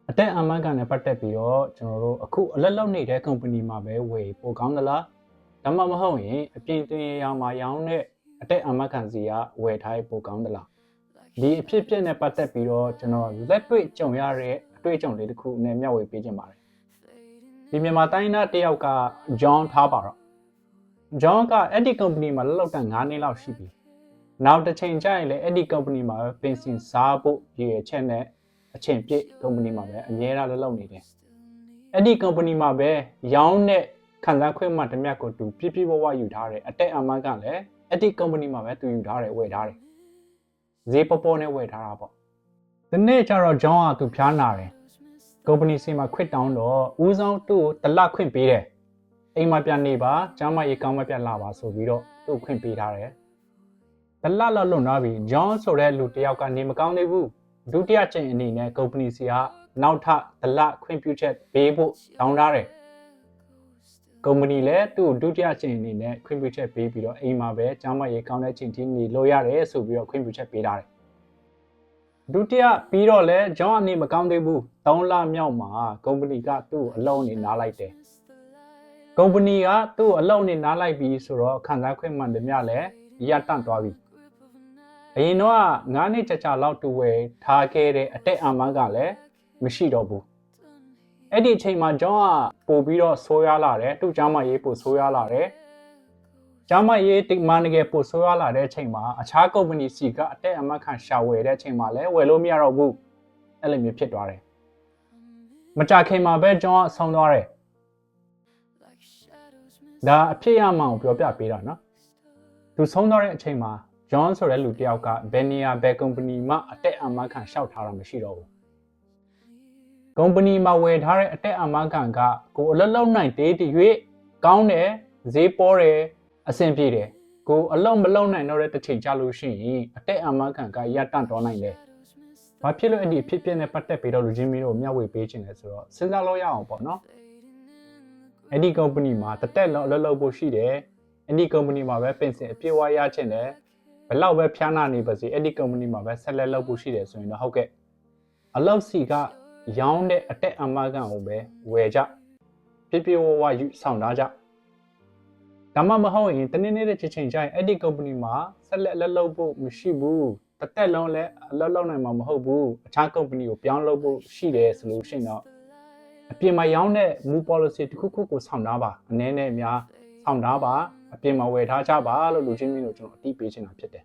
အတက်အာမခံနဲ့ပတ်သက်ပြီးတော့ကျွန်တော်တို့အခုအလက်လောက်နေတဲ့ company မှာပဲဝယ်ပိုကောင်းသလားဒါမှမဟုတ်ရင်အပြင်သွင်းရောင်းမှာရောင်းတဲ့အတက်အာမခံစီကဝယ်ထားပိုကောင်းသလားဒီအဖြစ်ဖြစ်နဲ့ပတ်သက်ပြီးတော့ကျွန်တော်လက်တွေ့ကြုံရတဲ့အတွေ့အကြုံလေးတစ်ခုနဲ့မျှဝေပေးခြင်းပါတယ်ဒီမြန်မာတိုင်းသားတယောက်က John ထားပါတော့ John ကအဲ့ဒီ company မှာလောက်တန်9နှစ်လောက်ရှိပြီနောက်တစ်ချိန်ကျရင်လည်းအဲ့ဒီ company မှာပဲပင်စင်စားဖို့ရည်ရွယ်ချက်နဲ့အချိန်ပြည့် company မှာပဲအများအားလောက်နေတယ်အဲ့ဒီ company မှာပဲရောင်းတဲ့ခံစားခွင့်မှတမျှကိုသူပြည့်ပြည့်ဝဝယူထားတယ်အတက်အာမခံလည်းအဲ့ဒီ company မှာပဲသူယူထားတယ်ဝယ်ထားတယ်ဈေးပေါ်ပေါ်နဲ့ဝယ်ထားတာပေါ့ဒီနေ့ကျတော့ John ကသူဖျားနာတယ် company စီမှာခွင့်တောင်းတော့ဦးဆောင်သူ့ကိုတလခွင့်ပေးတယ်အိမ်မှာပြန်နေပါကျမ်းမရေကောင်းမပြန်လာပါဆိုပြီးတော့သူ့ခွင့်ပေးထားတယ်တလလောက်လွန်သွားပြီ John ဆိုတဲ့လူတယောက်ကနေမကောင်းသေးဘူးဒုတိယချိန်အနေနဲ့ company စီကနောက်ထပ်တလခွင့်ပြုချက်ပေးဖို့တောင်းထားတယ် company လည်းသူ့ဒုတိယချိန်အနေနဲ့ခွင့်ပြုချက်ပေးပြီးတော့အိမ်မှာပဲကျမ်းမရေကောင်းတဲ့ချိန်ထိနေလို့ရတယ်ဆိုပြီးတော့ခွင့်ပြုချက်ပေးထားတယ်ဒုတိယပြီးတော့လဲ John အနေမကောင်းသေးဘူး3လမြောက်မှာ company ကသူ့အလုံးနေနားလိုက်တယ် company ကသူ့အလုံးနေနားလိုက်ပြီးဆိုတော့ခံစားခွင့်မှန်တယ်မြလဲရတန့်သွားပြီအရင်တော့9နှစ်ကြာလောက်တူဝယ်ထားခဲ့တဲ့အတက်အာမကလည်းမရှိတော့ဘူးအဲ့ဒီအချိန်မှာ John ကပို့ပြီးတော့ဆိုးရွားလာတယ်သူ့ကျမ်းမာရေးပို့ဆိုးရွားလာတယ်ကျမ်းမာရေးတိတ်မန်ငယ်ပို့ဆိုးရွားလာတဲ့အချိန်မှာအခြား company စီကအတက်အာမခံရှာဝယ်တဲ့အချိန်မှာလည်းဝယ်လို့မရတော့ဘူးအဲ့လိုမျိုးဖြစ်သွားတယ်မကြခင်မှာပဲ John ကဆုံးသွားတယ်ဒါအဖြစ်ရမှအောင်ပြောပြပေးတာနော်သူဆုံးသွားတဲ့အချိန်မှာ John ဆိုတဲ့လူတယောက်ကဘယ်နေရာဘယ် company မှအတက်အာမခံရှောက်ထားတာမရှိတော့ဘူး company မှာဝယ်ထားတဲ့အတက်အာမခံကကိုအလုံးလုံးနိုင်သေးတရွေ့ကောင်းတယ်ဈေးပေါ်တယ်အဆင်ပြေတယ်ကိုအလုံးမလုံးနိုင်တော့တဲ့တစ်ချိန်ကြာလို့ရှိရင်အတက်အာမခံကရတန့်သွားနိုင်တယ်ဘာဖြစ်လို့အဲ့ဒီအဖြစ်ဖြစ်နဲ့ပတ်သက်ပြီးတော့လူချင်းမင်းတို့မျှဝေပေးခြင်းလဲဆိုတော့စဉ်းစားလို့ရအောင်ပေါ့နော်အဲ့ဒီ company မှာတတက်လုံးအလုံးလုံးဖို့ရှိတယ်အဲ့ဒီ company မှာပဲပင်စင်အပြည့်ဝရချင်တယ်ဘယ်လောက်ပဲဖျားနာနေပါစေအဲ့ဒီ company မှာပဲဆက်လက်လုပ်ဖို့ရှိတယ်ဆိုရင်တော့ဟုတ်ကဲ့အလောက်စီကရောင်းတဲ့အတက်အာမခံကိုပဲဝယ်ကြပြပြဝဝယူဆောင်ထားကြဒါမှမဟုတ်ရင်တနေ့နေ့တစ်ချိန်ကျရင်အဲ့ဒီ company မှာဆက်လက်လက်လုပ်ဖို့မရှိဘူးတစ်သက်လုံးလည်းအလုပ်လုပ်နိုင်မှာမဟုတ်ဘူးအခြား company ကိုပြောင်းလုပ်ဖို့ရှိတယ်ဆိုလို့ရှိရင်တော့အပြင်မှာရောင်းတဲ့ move policy တစ်ခုခုကိုဆောင်ထားပါအနည်းနဲ့များဆောင်ထားပါအပြင်မှာဝယ်ထားကြပါလို့လူချင်းမျိုးတို့ကျွန်တော်အတိပေးချင်တာဖြစ်တယ်